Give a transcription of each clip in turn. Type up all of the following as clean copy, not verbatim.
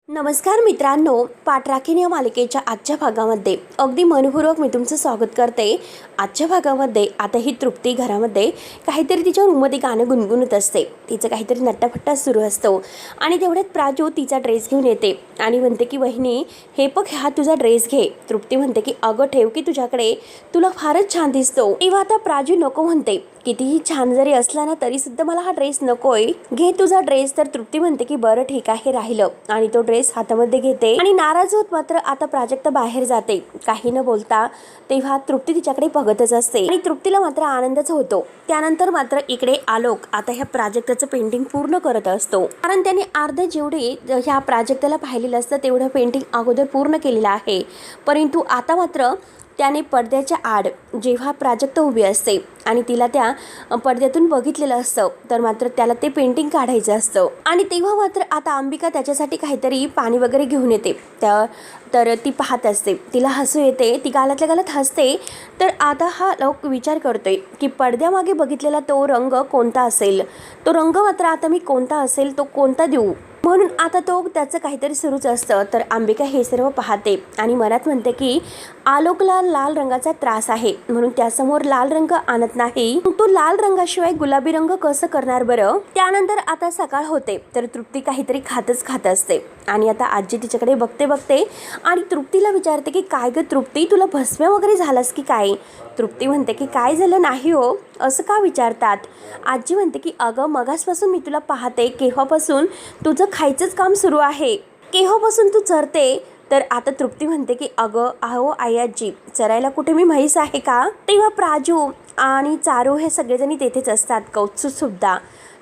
नमस्कार मित्रांनो, पाठराखीण या मालिकेच्या आजच्या भागामध्ये अगदी मनपूर्वक मी तुमचं स्वागत करते। आजच्या भागामध्ये आता ही तृप्ती घरामध्ये काहीतरी तिच्या रूममध्ये गाणं गुणगुणत असते। तिचं काहीतरी नट्टाफट्टा सुरू असतो आणि तेवढ्यात प्राजू तिचा ड्रेस घेऊन येते आणि म्हणते की वहिनी हे बघ, हा तुझा ड्रेस घे। तृप्ती म्हणते की अगं ठेव की तुझ्याकडे, तुला फारच छान दिसतो। तेव्हा आता प्राजू नको म्हणते, कितीही छान जरी असला ना तरी सुद्धा मला हा ड्रेस नकोय, घे तुझा ड्रेस। तर तृप्ती म्हणते की बरं ठीक आहे, राहिलं, आणि तो ड्रेस हातामध्ये घेते आणि नाराज होत मात्र आता प्राजक्ता बाहेर जाते काही न बोलता। तेव्हा तृप्ती तिच्याकडे बघतच असते आणि तृप्तीला मात्र आनंदच होतो। त्यानंतर मात्र इकडे आलोक आता ह्या प्राजक्ताचं पेंटिंग पूर्ण करत असतो, कारण त्याने अर्धे जेवढे ह्या प्राजक्ताला पाहिलेलं असतं तेवढं पेंटिंग अगोदर पूर्ण केलेलं आहे। परंतु आता मात्र त्याने पडद्याच्या आड जेव्हा प्राजक्ता उभी असते आणि तिला त्या पडद्यातून बघितलेलं असतं तर मात्र त्याला ते पेंटिंग काढायचं असतं। आणि तेव्हा मात्र आता अंबिका त्याच्यासाठी काहीतरी पाणी वगैरे घेऊन येते। तर ती पाहत असते, तिला हसू येते, ती गालातल्या गालात हसते। तर आता हा लोक विचार करतोय की पडद्यामागे बघितलेला तो रंग कोणता असेल, तो रंग मात्र आता मी कोणता असेल, तो कोणता देऊ, म्हणून आता तो त्याचं काहीतरी सुरूच असतं। तर अंबिका हे सर्व पाहते आणि मनात म्हणते की आलोकला लाल रंगाचा त्रास आहे म्हणून त्यासमोर लाल रंग आणत नाही, तो लाल रंगाशिवाय गुलाबी रंग कसं करणार बरं। त्यानंतर आता सकाळ होते तर तृप्ती काहीतरी खात असते आणि आता आजी तिच्याकडे बघते आणि तृप्तीला विचारते की काय ग तृप्ती, तुला भस्म्या वगैरे झालास की काय। तृप्ती म्हणते की काय झालं नाही हो, असं का विचारतात। आजी म्हणते की अगं मगासपासून मी तुला पाहते, केव्हापासून तुझं खायचंच काम सुरू आहे, केव्हापासून तू चरते। तर आता तृप्ती म्हणते की अगं अहो आई आजी, चरायला कुठे मी म्हैस आहे का। तेव्हा प्राजू आणि चारू हे सगळेजणी तेथेच असतात, कौत्सू सुद्धा।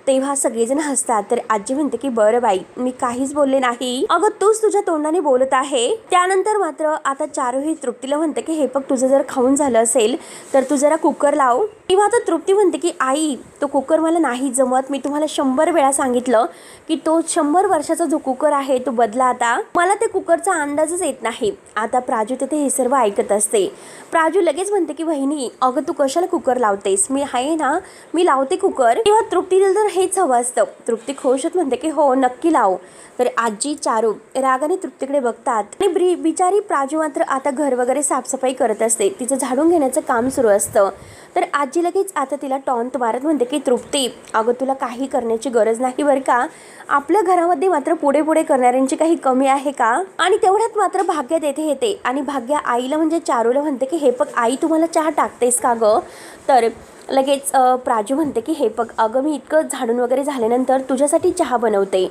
तेव्हा सगळेजण हसतात। तर आजी म्हणते की बरं बाई, मी काहीच बोलले नाही, अगं तूच तुझ्या तोंडाने बोलत आहे। त्यानंतर मात्र आता चारू ही तृप्तीला म्हणते की हे बघ, तुझं जर खाऊन झालं असेल तर तू जरा कुकर लाव। तेव्हा आता तृप्ती म्हणते की आई, तो कुकर मला नाही जमत, मी तुम्हाला 100 वेळा सांगितलं की तो 100 वर्षाचा जो कुकर आहे तो बदला, आता मला ते कुकरचा अंदाजच येत नाही। आता प्राजू तिथे हे सर्व ऐकत असते। प्राजू लगेच म्हणते की वहिनी अगं तू कशाला कुकर लावतेस, मी आहे ना, मी लावते कुकर। तेव्हा तृप्तीला तर हेच हवं असतं। तृप्ती खुश होत म्हणते की हो नक्की लाव। तर आजी चारू रागाने तृप्तीकडे बघतात आणि बिचारी प्राजू मात्र आता घर वगैरे साफसफाई करत असते, तिचं झाडून घेण्याचं काम सुरू असतं। तर आजी लगेच आता तिला टॉन्ट मारत म्हणते की तृप्ती अगं तुला काही करण्याची गरज नाही बरं का, आपल्या घरामध्ये मात्र पुढे पुढे करणाऱ्यांची काही कमी आहे का। आणि तेवढ्यात मात्र भाग्य तेथे येते आणि भाग्य आईला म्हणजे चारूला म्हणते की हे बघ आई, तुम्हाला चहा टाकतेस का गं। तर लगेच प्राजू म्हणते की हे बघ अगं, मी इतकं झाडून वगैरे झाल्यानंतर तुझ्यासाठी चहा बनवते,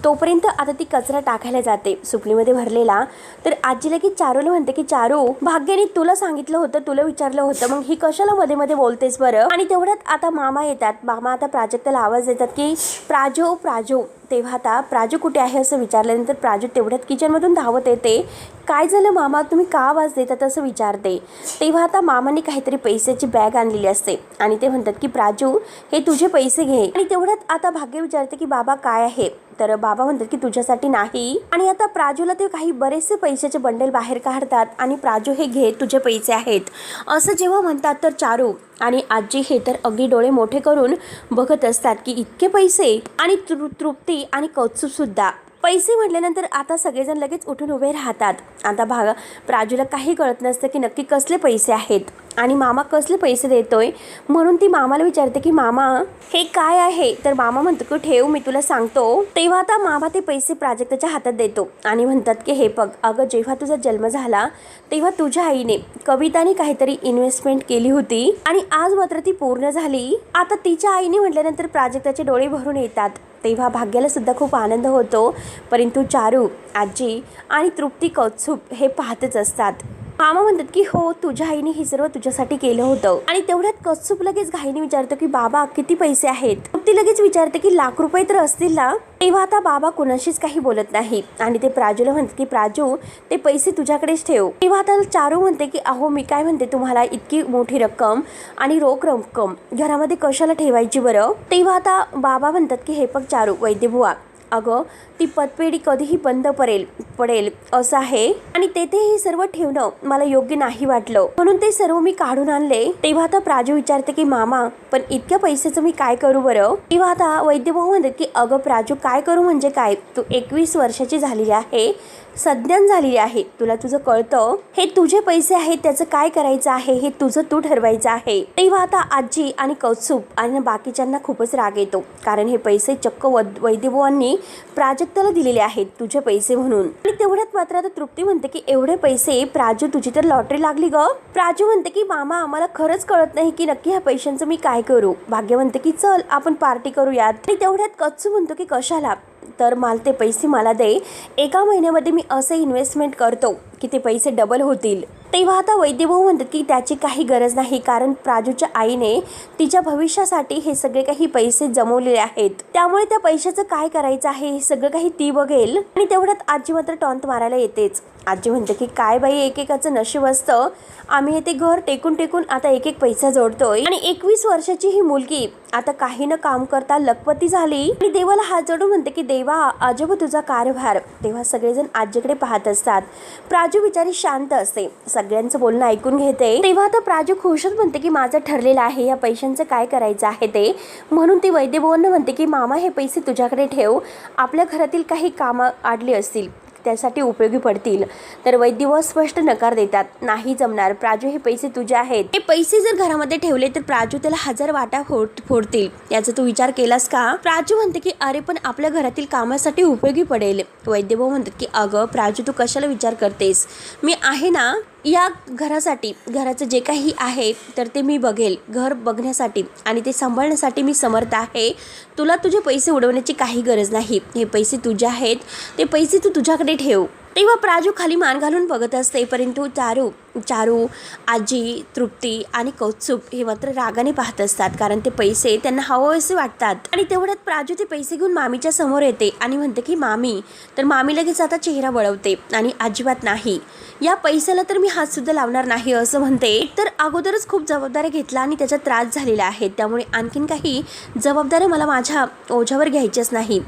तोपर्यंत आता ती कचरा टाकायला जाते सुपलीमध्ये भरलेला। तर आजी लगेच चारूला म्हणते की चारू, भाग्याने तुला सांगितलं होतं, तुला विचारलं होतं, मग ही कशाला मध्ये मध्ये बोलतेस बरं। आणि तेवढ्यात आता मामा येतात। मामा आता प्राजक्ताला आवाज देतात की प्राजू प्राजू। तेव्हा आता प्राजू कुठे आहे असं विचारल्यानंतर प्राजू तेवढ्यात किचनमधून धावत येते। काय झालं मामा, तुम्ही का आवाज देतात असं विचारते। तेव्हा आता मामाने काहीतरी पैशाची बॅग आणलेली असते आणि ते म्हणतात की प्राजू हे तुझे पैसे घे। आणि तेवढ्यात आता भाग्य विचारते की बाबा काय आहे। तर बाबा म्हणतात की तुझ्यासाठी नाही। आणि आता प्राजूला ते काही बरेचसे पैशाचे बंडल बाहेर काढतात आणि प्राजू हे घे, तुझे पैसे आहेत असं जेव्हा म्हणतात तर चारू आणि आजी हे तर अगदी डोळे मोठे करून बघत असतात की इतके पैसे। आणि तृप्ती आणि कौत्सू सुद्धा पैसे म्हटल्यानंतर आता सगळेजण लगेच उठून उभे राहतात। आता प्राजूला काही कळत नसतं की नक्की कसले पैसे आहेत आणि मामा कसले पैसे देतोय, म्हणून ती मामाला विचारते की मामा हे काय आहे। तर मामा म्हणतो की ठेव, मी तुला सांगतो। तेव्हा आता मामा ते पैसे प्राजक्ताच्या हातात देतो आणि म्हणतात की हे बघ अगं, जेव्हा तुझा जन्म झाला तेव्हा तुझ्या आईने कविताने काहीतरी इन्व्हेस्टमेंट केली होती आणि आज मात्र ती पूर्ण झाली। आता तिच्या आईने म्हटल्यानंतर प्राजक्ताचे डोळे भरून येतात। तेव्हा भाग्याला सुद्धा खूप आनंद होतो, परंतु चारू, आजी आणि तृप्ती, कौत्सुभ हे पाहतच असतात। मामा म्हणतात की हो, तुझ्या आईने हे सर्व तुझ्यासाठी केलं होतं। आणि तेवढ्यात कौत्सुभ लगेच घाईने विचारतो की बाबा किती पैसे आहेत। तृप्ती लगेच विचारते की लाख रुपये तर असतील ना। तेव्हा आता बाबा कुणाशीच काही बोलत नाही आणि ते प्राजूला म्हणतात की प्राजू ते पैसे तुझ्याकडेच ठेव। तेव्हा आता चारू म्हणते की अहो, मी काय म्हणते, तुम्हाला इतकी मोठी रक्कम आणि रोख रक्कम घरामध्ये कशाला ठेवायची बरं। तेव्हा आता बाबा म्हणतात की हे बघ चारू, वैद्यबुवा अगं ती पतपेढी कधीही बंद पडेल असं आहे आणि तेथे हे सर्व ठेवणं मला योग्य नाही वाटलं, म्हणून ते सर्व मी काढून आणले. तेव्हा आता प्राजू विचारते की मामा पण इतक्या पैशाचं मी काय करू बरं. तेव्हा आता वैद्यभाऊ म्हणतात की अगं प्राजू काय करू म्हणजे काय, तू 21 वर्षाची झालेली आहे, सज्ञान झालेली आहे, तुला तुझं कळतं, हे तुझे पैसे आहेत, त्याचं काय करायचं आहे हे तुझं तू ठरवायचं आहे. तेव्हा आता आजी आणि कौत्सुभ आणि बाकीच्यांना खूपच राग येतो, कारण हे पैसे चक्क वैद्यभावांनी प्राजक्ताला दिलेले आहेत तुझे पैसे म्हणून. आणि तेवढ्यात मात्र आता तृप्ती म्हणते की एवढे पैसे प्राजू तुझी तर लॉटरी लागली ग. प्राजू म्हणते की मामा आम्हाला खरंच कळत नाही की नक्की ह्या पैशांचं मी काय करू. भाग्य म्हणते की चल आपण पार्टी करूयात. आणि तेवढ्यात कौत्सुभ म्हणतो की कशाला, तर मला ते पैसे मला दे, एका महिन्यामध्ये मी असं इन्व्हेस्टमेंट करतो की ते पैसे डबल होतील. तेव्हा आता वैद्यभाऊ म्हणतात की त्याची काही गरज नाही, कारण प्राजूच्या आईने तिच्या भविष्यासाठी हे सगळे काही पैसे जमवलेले आहेत, त्यामुळे त्या पैशाचं काय करायचं आहे हे सगळं काही ती बघेल. आणि तेवढ्यात आजी मात्र टॉन्ट मारायला येतेच. आजी म्हणते की काय बाई एकेकाचं नशीब असतं, आम्ही ते घर टेकून आता एक पैसा जोडतोय. आणि 21 वर्षाची ही मुलगी आता काही न काम करता लखपती झाली आणि देवाला हात जोडून म्हणते की देवा अजब तुझा कारभार. तेव्हा सगळेजण आजीकडे पाहत असतात. प्राजू बिचारी शांत असते, सगळ्यांचं बोलणं ऐकून घेते. तेव्हा आता प्राजू खुशच म्हणते की माझं ठरलेलं आहे या पैशांचं काय करायचं आहे ते, म्हणून ती वैद्यभावांना म्हणते की मामा हे पैसे तुझ्याकडे ठेव, आपल्या घरातील काही कामं आडली असतील त्यासाठी उपयोगी पडतील. तर वैद्यभाऊ स्पष्ट नकार देतात, नाही जमणार प्राजू, हे पैसे तुझे आहेत, हे पैसे जर घरामध्ये ठेवले तर प्राजू त्याला 1000 वाटा फोडतील, याचा तू विचार केलास का. प्राजू म्हणते की अरे पण आपल्या घरातील कामासाठी उपयोगी पडेल. वैद्यभाऊ म्हणतात की अगं प्राजू तू कशाला विचार करतेस, मी आहे ना या घरासाठी, घराचं जे काही आहे तर ते मी बघेल, घर बघण्यासाठी आणि ते सांभाळण्यासाठी मी समर्थ आहे, तुला तुझे पैसे उडवण्याची काही गरज नाही, हे पैसे तुझे आहेत, ते पैसे तू तुझ्याकडे ठेव. तेव्हा प्राजू खाली मान घालून बघत असते, परंतु चारू आजी तृप्ती आणि कौत्सुभ हे मात्र रागाने पाहत असतात, कारण ते पैसे त्यांना हवेसे वाटतात. आणि तेवढ्यात प्राजू ते पैसे घेऊन मामीच्या समोर येते आणि म्हणते की मामी, तर मामी लगेच आता चेहरा वळवते आणि अजिबात नाही, या पैशाला तर मी हात सुद्धा लावणार नाही असं म्हणते. तर अगोदरच खूप जबाबदाऱ्या घेतला आणि त्याचा त्रास झालेला आहे, त्यामुळे आणखीन काही जबाबदाऱ्या मला माझ्या ओझ्यावर घ्यायच्याच नाही.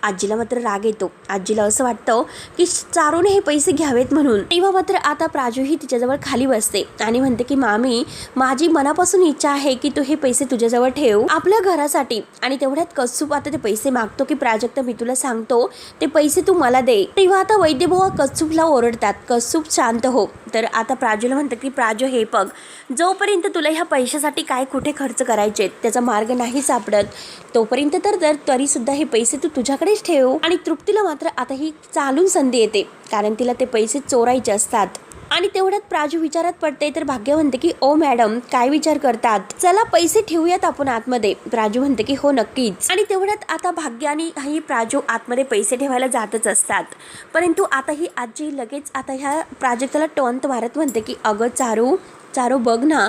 आजीला मात्र राग येतो, आजीला असं वाटतं की चारूने हे पैसे घ्यावेत म्हणून. तेव्हा मात्र आता प्राजूही तिच्याजवळ खाली बसते आणि म्हणते की मामी माझी मनापासून इच्छा आहे की तू हे पैसे तुझ्याजवळ ठेव आपल्या घरासाठी. आणि तेवढ्यात कौत्सुभ आता ते पैसे मागतो की प्राजक्ता मी तुला सांगतो ते पैसे तू मला दे. तेव्हा आता वैद्यभाऊ कौत्सुभला ओरडतात, कौत्सुभ शांत हो. तर आता प्राजूला म्हणतात की प्राजू हे बघ, जोपर्यंत तुला ह्या पैशासाठी काय कुठे खर्च करायचे त्याचा मार्ग नाही सापडत तोपर्यंत तरी सुद्धा हे पैसे तू तुझ्याकडेच ठेव. आणि तृप्तीला मात्र आता ही चालून संधी येते, कारण तिला ते पैसे चोरायचे असतात. आणि तेवढ्यात प्राजू विचारात पडते, तर भाग्य म्हणते की ओ मॅडम काय विचार करतात, चला पैसे ठेवूयात आपण आतमध्ये. प्राजू म्हणते की हो नक्कीच. आणि तेवढ्यात आता भाग्य आणि ही प्राजू आतमध्ये पैसे ठेवायला जातच असतात, परंतु आता ही आजी लगेच आता ह्या प्राजक्ताला टॉन्ट मारत म्हणते की अगं चारू बघ ना,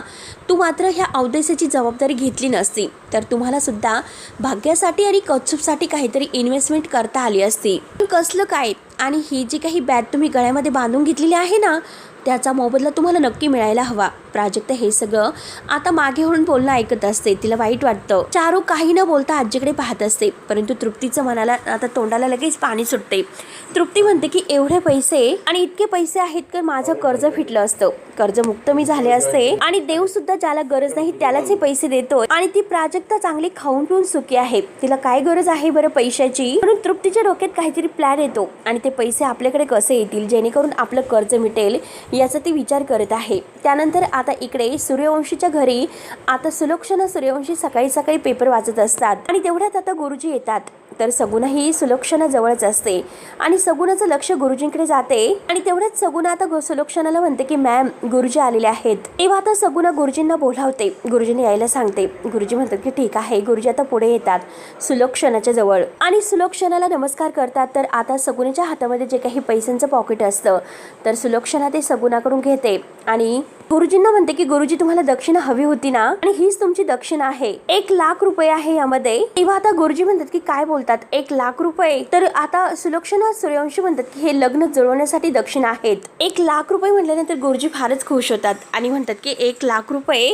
तू मात्र ह्या अवदेशाची जबाबदारी घेतली नसती तर तुम्हाला सुद्धा भाग्यासाठी आणि कौत्सुभसाठी काहीतरी इन्व्हेस्टमेंट करता आली असती. कसलं काय, आणि ही जी काही बॅग तुम्ही गळ्यामध्ये बांधून घेतलेली आहे ना त्याचा मोबदला तुम्हाला नक्की मिळायला हवा. प्राजक्ता हे सगळं आता मागे होऊन बोलणं ऐकत असते, तिला वाईट वाटतं. चारू काही न बोलता आजीकडे पाहत असते, परंतु तृप्तीचं मनाला आता तोंडाला लगेच पाणी सुटते. तृप्ती म्हणते की एवढे पैसे आणि इतके पैसे आहेत तर माझं कर्ज फिटलं असतं, कर्जमुक्त मी झाले असते आणि देव सुद्धा ज्याला गरज नाही त्यालाच हे पैसे देतोय. आणि ती प्राजक्ता चांगली खाऊन पिऊन सुखी आहे, तिला काय गरज आहे बरं पैशाची. म्हणून तृप्तीच्या डोक्यात काहीतरी प्लॅन येतो आणि ते पैसे आपल्याकडे कसे येतील जेणेकरून आपलं कर्ज मिटेल याचा ती विचार करत आहे. त्यानंतर आता इकडे सूर्यवंशीच्या घरी आता सुलक्षणा सूर्यवंशी सकाळी पेपर वाचत असतात आणि तेवढ्यात आता गुरुजी येतात. तर सगुणा ही सुलक्षणा जवळच असते आणि सगुणाचं लक्ष गुरुजींकडे जाते. आणि तेवढ्याच सगुणा आता सुलक्षणाला म्हणते की मॅम गुरुजी आलेले आहेत. तेव्हा आता सगुणा गुरुजींना बोलावते, गुरुजींनी यायला सांगते. गुरुजी म्हणतात की ठीक आहे. गुरुजी आता पुढे येतात सुलक्षणाच्या जवळ आणि सुलक्षणाला नमस्कार करतात. तर आता सगुणाच्या हातामध्ये जे काही पैशांचं पॉकेट असतं तर सुलक्षणा ते सगुणाकडून घेते आणि गुरुजींना म्हणते की गुरुजी तुम्हाला दक्षिणा हवी होती ना, आणि हीच तुमची दक्षिणा आहे, 1 लाख रुपये आहे यामध्ये. तेव्हा आता गुरुजी म्हणतात की काय बोलतात 1 लाख रुपये. तर आता सुलक्षणा सूर्यवंशी म्हणतात की हे लग्न जुळवण्यासाठी दक्षिणा आहेत. 1 लाख रुपये म्हटल्यानंतर गुरुजी फारच खुश होतात आणि म्हणतात की 1 लाख रुपये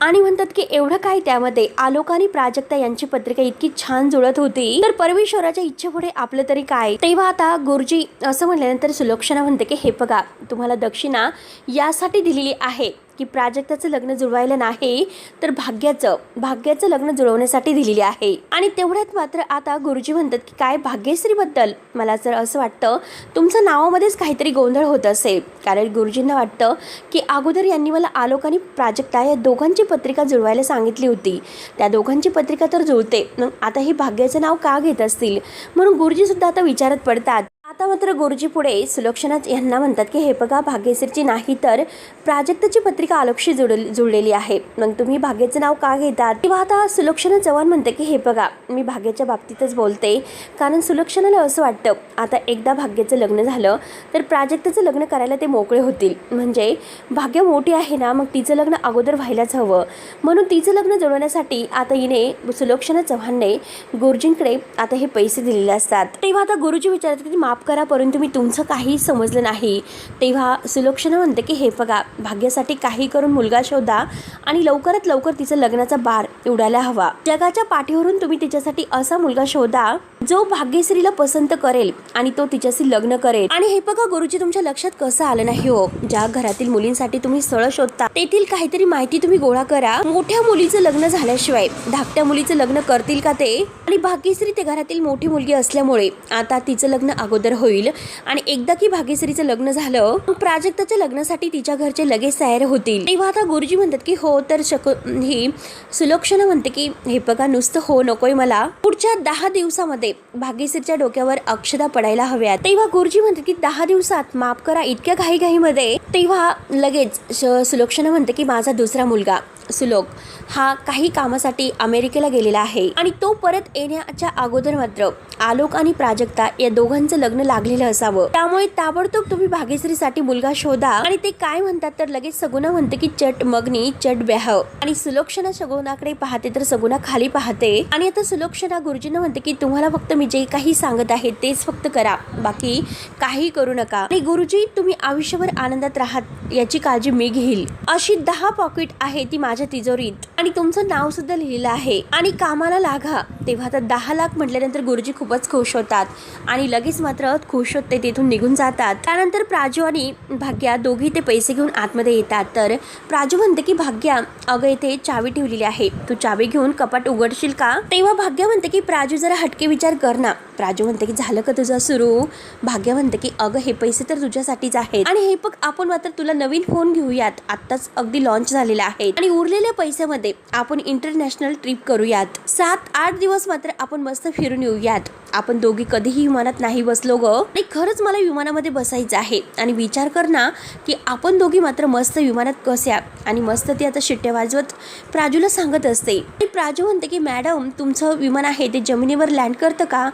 आणि म्हणतात की एवढं काय त्यामध्ये आलोक आणि प्राजक्ता यांची पत्रिका इतकी छान जुळत होती, तर परमेश्वराच्या इच्छेपुढे आपलं तरी काय. तेव्हा आता गुरुजी असं म्हणल्यानंतर सुलक्षणा म्हणते की हे बघा, तुम्हाला दक्षिणा यासाठी दिलेली आहे की प्राजक्ताचं लग्न जुळवायला नाही, तर भाग्याचं लग्न जुळवण्यासाठी दिलेली आहे. आणि तेवढ्यात मात्र आता गुरुजी म्हणतात की काय भाग्यश्रीबद्दल मला जर असं वाटतं तुमचं नावामध्येच काहीतरी गोंधळ होत असेल, कारण गुरुजींना वाटतं की अगोदर यांनी मला आलोक आणि प्राजक्ता या दोघांची पत्रिका जुळवायला सांगितली होती, त्या दोघांची पत्रिका तर जुळते, मग आता ही भाग्याचं नाव का घेत असतील, म्हणून गुरुजी सुद्धा आता विचारत पडतात. आता मात्र गुरुजी पुढे सुलक्षणा यांना म्हणतात की हे बघा, भाग्यश्रीची नाही तर प्राजक्ताची पत्रिका आलोकशी जुळलेली आहे, मग तुम्ही भाग्याचं नाव का घेतात. तेव्हा आता सुलक्षणा चव्हाण म्हणते की हे बघा, मी भाग्याच्या बाबतीतच बोलते, कारण सुलक्षणाला असं वाटतं आता एकदा भाग्याचं लग्न झालं तर प्राजक्ताचं लग्न करायला ते मोकळे होतील, म्हणजे भाग्य मोठी आहे ना, मग तिचं लग्न अगोदर व्हायलाच हवं, म्हणून तिचं लग्न जुळवण्यासाठी आता हिने सुलक्षणा चव्हाणने गुरुजींकडे आता हे पैसे दिलेले असतात. तेव्हा आता गुरुजी विचारतात की माफ करा, परंतु मी तुमचं काही समजलं नाही. तेव्हा सुलक्षणा म्हणते की हे बघा, भाग्यासाठी काही करून मुलगा शोधा आणि लवकरात लवकर तिचं लग्नाचा बार उडायला हवा. जगाच्या पाठीवरून तुम्ही तिच्यासाठी असा मुलगा शोधा जो भाग्यश्रीला पसंत करेल आणि तो तिच्याशी लग्न करेल. आणि हे बघा गुरुजी, तुमच्या लक्षात कसं आलं नाही हो, ज्या घरातील मुलींसाठी तुम्ही स्थळ शोधता तेथील काहीतरी माहिती तुम्ही गोळा करा. मोठ्या मुलीचं लग्न झाल्याशिवाय धाकट्या मुलीचं लग्न करतील का ते. आणि भाग्यश्री ते घरातील मोठी मुलगी असल्यामुळे आता तिचं लग्न अगोदर होईल, आणि एकदा की भाग्यश्रीचं लग्न झालं प्राजक्ताच्या लग्नासाठी तिच्या घरचे लगेच तयार होतील. तेव्हा आता गुरुजी म्हणतात की हो, तर ही सुलक्षणा म्हणते की हे बघा, नुसतं हो नकोय मला, पुढच्या 10 दिवसामध्ये भाग्यश्रीच्या डोक्यावर अक्षता पडायला हव्यात. तेव्हा गुरुजी म्हणतात की 10 दिवसात, माफ करा, इतक्या घाईघाईमध्ये. तेव्हा लगेच सुलक्षणा म्हणते की माझा दुसरा मुलगा सुलोक हा काही कामासाठी अमेरिकेला गेलेला आहे, आणि तो परत येण्याच्या अगोदर मात्र आलोक आणि प्राजक्ता या दोघांचं लग्न लागलेलं असावं, त्यामुळे ताबडतोब तुम्ही भाग्यश्रीसाठी मुलगा शोधा. आणि ते काय म्हणतात तर लगेच सगुणा म्हणते की चट मगनी चट ब्याह. आणि सुलक्षणा सगुणाकडे पाहते तर सगुणा खाली पाहते, आणि आता सुलक्षणा गुरुजींना म्हणते की तुम्हाला फक्त मी जे काही सांगत आहे तेच फक्त करा, बाकी काही करू नका. आणि गुरुजी, तुम्ही आयुष्यभर आनंदात राहत याची काळजी मी घेईल. अशी 10 पॉकेट आहे ती माझ्या तिजोरीत, आणि तुमचं नाव सुद्धा लिहिलेलं आहे, आणि कामाला लागा. तेव्हा आता 10 लाख म्हटल्यानंतर गुरुजी खूपच खुश होतात, आणि लगेच मात्र खुश होत ते तिथून निघून जातात. त्यानंतर प्राजू आणि भाग्या दोघी ते पैसे घेऊन आतमध्ये येतात. तर प्राजू म्हणते की भाग्या, अगं इथे चावी ठेवलेली आहे, तू चावी घेऊन कपाट उघडशील का. तेव्हा भाग्या म्हणते की प्राजू जरा हटके विचार कर ना. प्राजू म्हणते की झालं का तुझं सुरू. भाग्या म्हणते की अगं हे पैसे तर तुझ्यासाठीच आहेत, आणि हे बघ, आपण मात्र तुला नवीन फोन घेऊयात, आत्ताच अगदी लॉन्च झालेला आहे, आणि उरलेल्या पैशामध्ये आपण इंटरनॅशनल ट्रिप करूयात. 7-8 दिवस मात्र आपण मस्त फिरून येऊयात. आपण दोघी कधीही विमानात नाही बसलो ग, आणि खरंच मला विमानामध्ये बसायचं आहे. आणि विचार कर ना की आपण दोघी मात्र मस्त विमानात कस्या, आणि मस्त ती आता शिट्ट्या वाजवत प्राजूला सांगत असते. प्राजू म्हणते की मॅडम, तुमचं विमान आहे ते जमिनीवर लँड करतं का.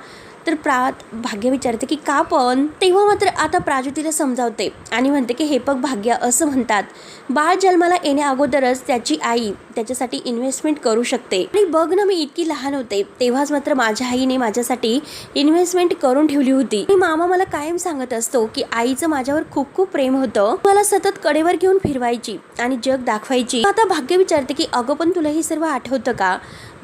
तर भाग्य विचारते की का पण. तेव्हा मात्र आता प्राजू तिला समजावते आणि म्हणते की हे बघ भाग्य, असं म्हणतात बाळ जन्माला येण्या अगोदरच त्याची आई त्याच्यासाठी इन्व्हेस्टमेंट करू शकते. आणि बघ ना, मी इतकी लहान होते तेव्हाच मात्र माझ्या आईने माझ्यासाठी इन्व्हेस्टमेंट करून ठेवली होती. आणि मामा मला कायम सांगत असतो की आईचं माझ्यावर खूप खूप प्रेम होतं, मला सतत कडेवर घेऊन फिरवायची आणि जग दाखवायची. आता भाग्य विचारते की अगं पण तुला हे सर्व आठवतं का.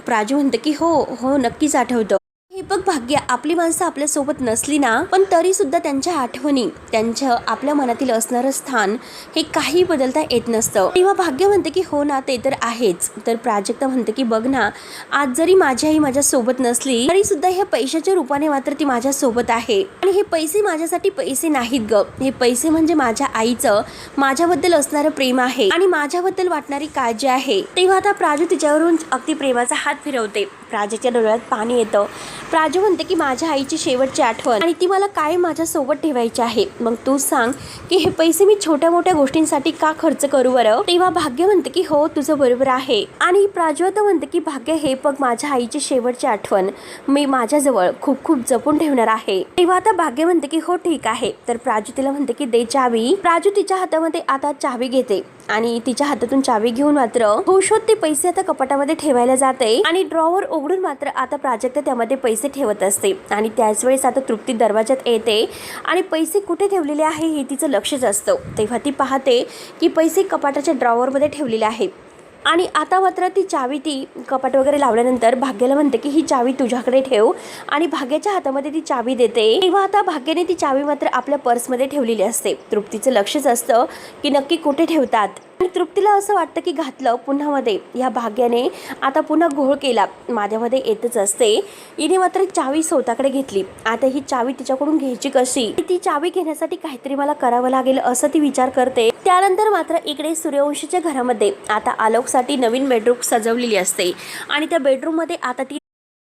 प्राजू म्हणते की हो हो, नक्कीच आठवतं. हे बघ भाग्य, आपली माणसं आपल्यासोबत नसली ना, पण तरी सुद्धा त्यांच्या आठवणी, त्यांच्या आपल्या मनातील असणारं स्थान हे काही बदलता येत नसतं. तेव्हा भाग्य म्हणते की हो ना, ते तर आहेच. तर प्राजक्ता म्हणते की बघ ना, आज जरी माझी आई माझ्या सोबत नसली तरी सुद्धा ह्या पैशाच्या रूपाने मात्र ती माझ्या सोबत आहे. आणि हे पैसे माझ्यासाठी पैसे नाहीत ग, हे पैसे म्हणजे माझ्या आईचं माझ्याबद्दल असणारं प्रेम आहे आणि माझ्याबद्दल वाटणारी काळजी आहे. तेव्हा आता प्राजू तिच्यावरून अगदी प्रेमाचा हात फिरवते. प्राजूच्या डोळ्यात पाणी येतं. प्राजू म्हणते की माझ्या आईची शेवटची आठवण, आणि ती मला काय माझ्या सोबत ठेवायची आहे. मग तू सांग की हे पैसे मी छोट्या मोठ्या गोष्टींसाठी का खर्च करू बरं. तेव्हा भाग्य म्हणते की हो, तुझं बरोबर आहे. आणि प्राजू आता म्हणते की भाग्य, हे बघ, माझ्या आईची शेवटची आठवण मी माझ्याजवळ खूप खूप जपून ठेवणार आहे. तेव्हा आता भाग्य म्हणते की हो ठीक आहे. तर प्राजू तिला म्हणते की दे चावी. प्राजू तिच्या हातामध्ये आता चावी घेते, आणि तिच्या हातातून चावी घेऊन मात्र खुश होत ते पैसे आता कपाटामध्ये ठेवायला जाते. आणि ड्रॉवर उघडून मात्र आता प्राजक्ता त्यामध्ये पैसे ठेवत असते. आणि त्याच वेळेस आता तृप्ती दरवाजात येते, आणि पैसे कुठे ठेवलेले आहे हे तिचं लक्षच असतं. तेव्हा ती पाहते की पैसे कपाटाच्या ड्रॉवरमध्ये ठेवलेले आहे. आणि आता मात्र ती चावी ती कपाट वगैरे लावल्यानंतर भाग्याला म्हणते की ही चावी तुझ्याकडे ठेव आणि भाग्याच्या हातामध्ये ती चावी देते। तेव्हा आता भाग्याने ती चावी मात्र आपल्या पर्समध्ये ठेवलेली असते। तृप्तीचं लक्षच असतं की नक्की कुठे ठेवतात आणि तृप्तीला असं वाटतं की घातलं पुन्हा मध्ये या भाग्याने आता पुन्हा घोळ केला माझ्यामध्ये येतच असते। हिने मात्र चावी स्वतःकडे घेतली। आता ही चावी तिच्याकडून घ्यायची कशी, ती चावी घेण्यासाठी काहीतरी मला करावं लागेल असं ती विचार करते। त्यानंतर मात्र इकडे सूर्यवंशीच्या घरामध्ये आता आलोकसाठी नवीन बेडरूम सजवलेली असते आणि त्या बेडरूम मध्ये आता ती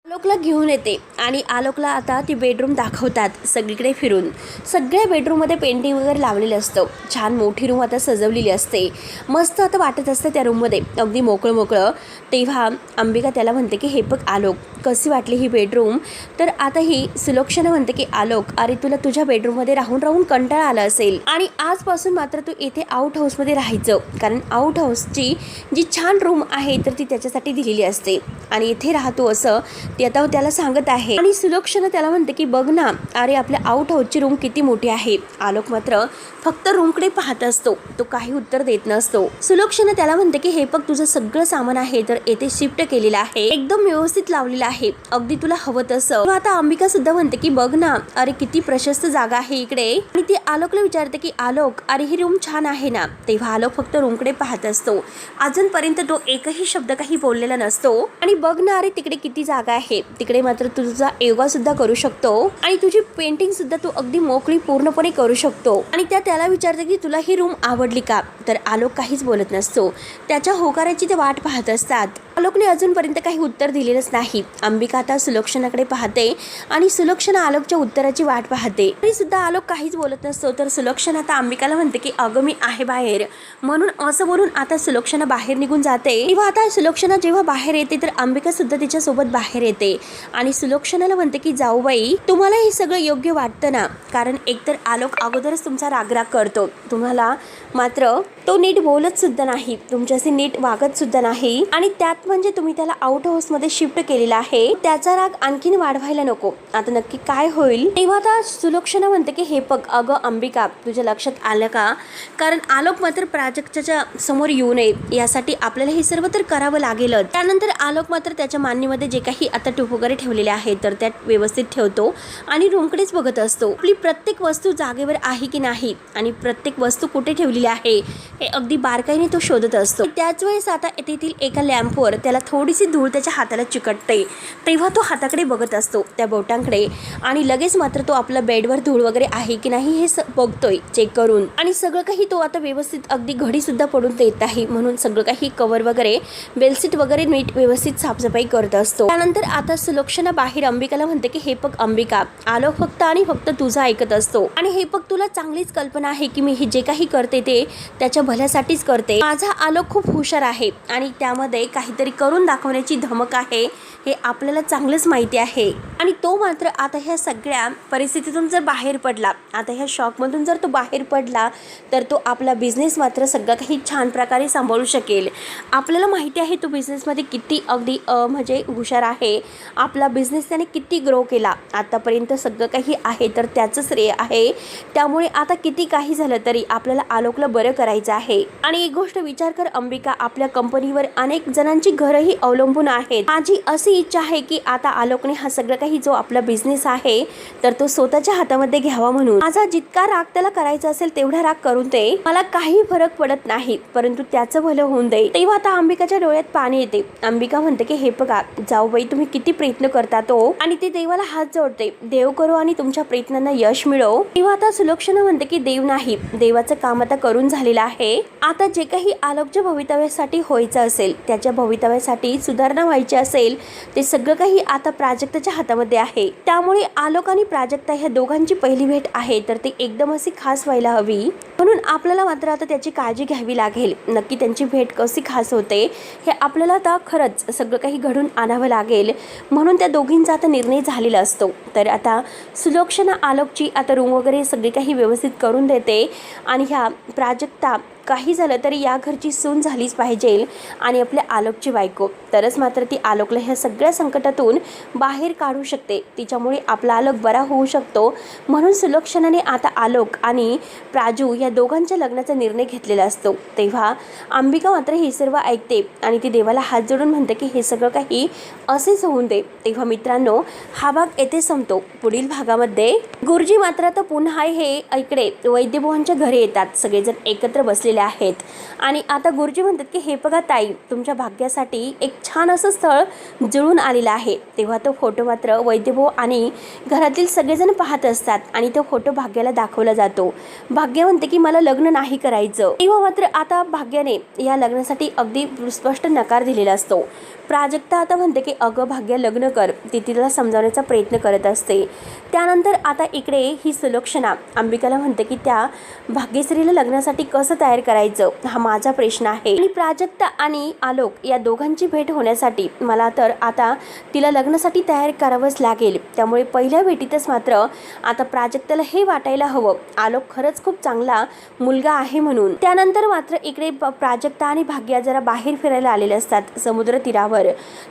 आलोकला घेऊन येते आणि आलोकला आता ती बेडरूम दाखवतात सगळीकडे फिरून। सगळ्या बेडरूममध्ये पेंटिंग वगैरे लावलेलं असतं। छान मोठी रूम आता सजवलेली असते। मस्त आता वाटत असतं त्या रूममध्ये अगदी मोकळं मोकळं। तेव्हा अंबिका त्याला म्हणते की हे बघ आलोक, कशी वाटली ही बेडरूम। तर आता ही सुलक्षणा म्हणते की आलोक, अरे तुला तुझ्या बेडरूममध्ये राहून राहून कंटाळा आला असेल आणि आजपासून मात्र तू इथे आउट हाऊसमध्ये राहायचं, कारण आउट हाऊसची जी छान रूम आहे तर ती त्याच्यासाठी दिलेली असते आणि इथे राहतो असं ती आता त्याला सांगत आहे। आणि सुलक्षणा त्याला म्हणते की बघ ना, अरे आपल्या आउट हाऊसची रूम किती मोठी आहे। आलोक मात्र फक्त रूमकडे पाहत असतो, तो काही उत्तर देत नसतो। सुलक्षणा त्याला म्हणते की हे बघ तुझं सगळं सामान आहे तर येथे शिफ्ट केलेलं आहे, एकदम व्यवस्थित लावलेलं आहे, अगदी तुला हवं तसं। आता अंबिका सुद्धा म्हणते की बघ ना, अरे किती प्रशस्त जागा आहे इकडे। आणि ती आलोकला विचारते की आलोक, अरे ही रूम छान आहे ना। तेव्हा आलोक फक्त रूमकडे पाहत असतो, अजूनपर्यंत तो एकही शब्द काही बोललेला नसतो। आणि बघ ना, अरे तिकडे किती जागा आहे, तिकडे मात्र तुझा योगा सुद्धा करू शकतो आणि तुझी पेंटिंग सुद्धा तू अगदी मोकळी पूर्णपणे करू शकतो। आणि त्याला विचारते की तुला ही रूम आवडली का। तर आलोक काहीच बोलत नसतो, त्याच्या होकाराची ते वाट पाहत असतात। आलोकने अजूनपर्यंत काही उत्तर दिलेलंच नाही। अंबिका आता सुलक्षणाकडे पाहते आणि सुलक्षणा आलोकच्या उत्तराची वाट पाहते तरी सुद्धा आलोक काहीच बोलत नसतो। तर सुलक्षणा आता अंबिकाला म्हणते की अगं मी आहे बाहेर, म्हणून असं बोलून आता सुलक्षणा बाहेर निघून जाते। तेव्हा आता सुलक्षणा जेव्हा बाहेर येते तर अंबिका सुद्धा तिच्यासोबत बाहेर येते आणि सुलक्षणाला म्हणते की जाऊबाई, तुम्हाला हे सगळं योग्य वाटतं ना, कारण एकतर आलोक अगोदरच तुमचा रागराग करतो, तुम्हाला मात्र तो नीट बोलत सुद्धा नाही, तुमच्याशी नीट वागत सुद्धा नाही आणि त्यात म्हणजे तुम्ही त्याला आउट हाऊस मध्ये शिफ्ट केलेला आहे, त्याचा राग आणखीन वाढवायला नको। आता नक्की काय होईल। तेव्हा आता सुलक्षणा म्हणते की हे बघ अगं अंबिका, तुझ्या लक्षात आलं का, कारण आलोक मात्र प्राजक्ताच्या समोर येऊ नये यासाठी आपल्याला हे सर्व तर करावं लागेल। त्यानंतर आलोक मात्र त्याच्या मांडणीमध्ये जे काही आता टूप वगैरे ठेवलेले आहे तर त्यात व्यवस्थित ठेवतो आणि रूमकडेच बघत असतो। आपली प्रत्येक वस्तू जागेवर आहे की नाही आणि प्रत्येक वस्तू कुठे ठेवलेली आहे हे अगदी बारकाईने तो शोधत असतो। त्याच वेळेस आता तेथील एका लॅम्पवर त्याला थोडीशी धूळ त्याच्या हाताला चिकटते। तेव्हा तो हाताकडे बघत असतो त्या बोटांकडे आणि लगेच मात्र तो आपल्या बेडवर धूळ वगैरे आहे की नाही हे बघतोय चेक करून आणि सगळं काही तो आता व्यवस्थित अगदी घडी सुद्धा पडून देत आहे, म्हणून सगळं काही कवर वगैरे बेडशीट वगैरे नीट व्यवस्थित साफसफाई करत असतो। त्यानंतर आता सुलक्षणा बाहेर अंबिकाला म्हणते की हे बघ अंबिका, आलोक फक्त आणि फक्त तुझं ऐकत असतो आणि हे बघ तुला चांगलीच कल्पना आहे की मी हे जे काही करते ते त्याच्या भल्यासाठीच करते। माझा आलोक खूप हुशार आहे आणि त्यामध्ये काहीतरी करून दाखवण्याची धमक आहे हे आपल्याला चांगलंच माहिती आहे आणि तो मात्र आता ह्या सगळ्या परिस्थितीतून जर बाहेर पडला, आता ह्या शॉकमधून जर तो बाहेर पडला तर तो आपला बिझनेस मात्र सगळं काही छान प्रकारे सांभाळू शकेल। आपल्याला माहिती आहे तो बिझनेसमध्ये किती अगदी म्हणजे हुशार आहे, आपला बिझनेस त्याने किती ग्रो केला आतापर्यंत सगळं काही आहे तर त्याचं श्रेय आहे। त्यामुळे आता किती काही झालं तरी आपल्याला आलोकला बरं करायचं आहे। आणि एक गोष्ट विचार कर अंबिका, आपल्या कंपनीवर अनेक जणांची घरही अवलंबून आहेत। माझी अशी इच्छा आहे की आता आलोकने हा सगळं काही जो आपला बिझनेस आहे तर तो स्वतःच्या हातामध्ये घ्यावा, म्हणून माझा जितका राग त्याला करायचा असेल तेवढा राग करून दे, मला काही फरक पडत नाही, परंतु त्याचं भलं होऊन दे। तेव्हा आता अंबिकाच्या डोळ्यात पाणी येते। अंबिका म्हणते की हे बघा जाऊबाई, तुम्ही किती प्रयत्न करता तो आणि ते देवाला हात जोडते, देव करो आणि तुमच्या प्रयत्नांना यश मिळो। तेव्हा आता सुलक्षणा म्हणते की देव नाही, देवाचं काम आता करून झालेलं आहे। आता जे काही आलोकच्या भवितव्यासाठी व्हायचं असेल, त्याच्या भवितव्यासाठी सुधारणा व्हायची असेल, ते सगळं काही आता प्राजक्ताच्या हातामध्ये आहे। त्यामुळे आलोक आणि प्राजक्ता ह्या दोघांची पहिली भेट आहे तर ती एकदम अशी खास व्हायला हवी, म्हणून आपल्याला मात्र आता त्याची काळजी घ्यावी लागेल। नक्की त्यांची भेट कशी खास होते हे आपल्याला आता खरंच सगळं काही घडून आणावं लागेल, म्हणून त्या दोघींचा आता निर्णय झालेला असतो। तर आता सुलक्षणा आलोकची आता रूम वगैरे सगळी काही व्यवस्थित करून देते आणि ह्या प्राजक्ता काही झालं तरी या घरची सून झालीच पाहिजे आणि आपल्या आलोकची बायको, तरच मात्र ती आलोकला ह्या सगळ्या संकटातून बाहेर काढू शकते, तिच्यामुळे आपला आलोक बरा होऊ शकतो. म्हणून सुलक्षणाने आता आलोक आणि प्राजू या दोघांच्या लग्नाचा निर्णय घेतलेला असतो. तेव्हा अंबिका मात्र हे सर्व ऐकते आणि ती देवाला हात जोडून म्हणते की हे सगळं काही असेच होऊन दे. तेव्हा मित्रांनो, हा भाग येथे संपतो. पुढील भागामध्ये गुरुजी मात्र आता पुन्हा हे इकडे वैद्यभुवांच्या घरी येतात. सगळेजण एकत्र बसलेले आहेत आणि आता गुरुजी म्हणतात की हे बघा ताई, तुमच्या भाग्यासाठी एक छान असं स्थळ जुळून आलेलं आहे. तेव्हा तो फोटो मात्र वैद्यभुव आणि घरातील सगळेजण पाहत असतात आणि तो फोटो भाग्याला दाखवला जातो. भाग्य म्हणते की मला लग्न नाही करायचं. तेव्हा मात्र आता भाग्याने या लग्नासाठी अगदी स्पष्ट नकार दिलेला असतो. प्राजक्ता आता म्हणते की अगं भाग्य, लग्न कर. ती तिला समजावण्याचा प्रयत्न करत असते. त्यानंतर आता इकडे ही सुलक्षणा अंबिकाला म्हणते की त्या भाग्यश्रीला लग्नासाठी कसं तयार करायचं हा माझा प्रश्न आहे आणि प्राजक्ता आणि आलोक या दोघांची भेट होण्यासाठी मला तर आता तिला लग्नासाठी तयार करावंच लागेल. त्यामुळे पहिल्या भेटीतच मात्र आता प्राजक्ताला हे वाटायला हवं आलोक खरंच खूप चांगला मुलगा आहे म्हणून. त्यानंतर मात्र इकडे प्राजक्ता आणि भाग्या जरा बाहेर फिरायला आलेले असतात समुद्र तीरावर.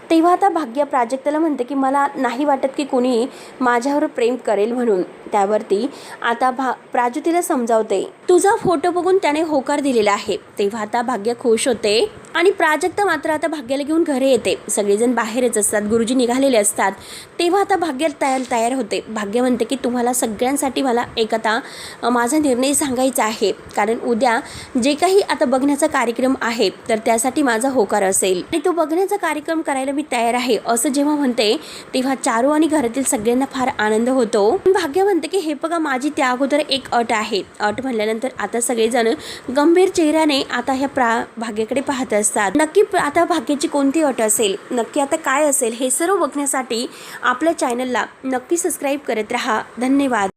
तेव्हा आता भाग्या प्राजक्ताला म्हणते की मला नाही वाटत की कोणी माझ्यावर प्रेम करेल म्हणून. त्यावरती आता प्राजू तिला समजावते, तुझा फोटो बघून त्याने होकार दिलेला आहे. तेव्हा आता भाग्य खुश होते आणि प्राजक्ता मात्र आता भाग्याला घेऊन घरी येते. सगळेजण बाहेरच असतात, गुरुजी निघालेले असतात. तेव्हा आता भाग्य तयार होते. भाग्य म्हणते की तुम्हाला सगळ्यांसाठी मला एक आता माझा निर्णय सांगायचा आहे, कारण उद्या जे काही आता बघण्याचा कार्यक्रम आहे तर त्यासाठी माझा होकार असेल आणि तो बघण्याचा कार्यक्रम करायला मी तयार आहे असं जेव्हा म्हणते तेव्हा चारू आणि घरातील सगळ्यांना फार आनंद होतो. भाग्य म्हणते की हे बघा, माझी त्या अगोदर एक अट आहे. अट म्हणल्यानंतर आता सगळेजण गंभीर चेहऱ्याने आता ह्या भाग्याकडे पाहत असतात. नक्की आता भाग्याची कोणती अट असेल, नक्की आता काय असेल हे सर्व बघण्यासाठी आपल्या चॅनलला नक्की सबस्क्राईब करत राहा. धन्यवाद.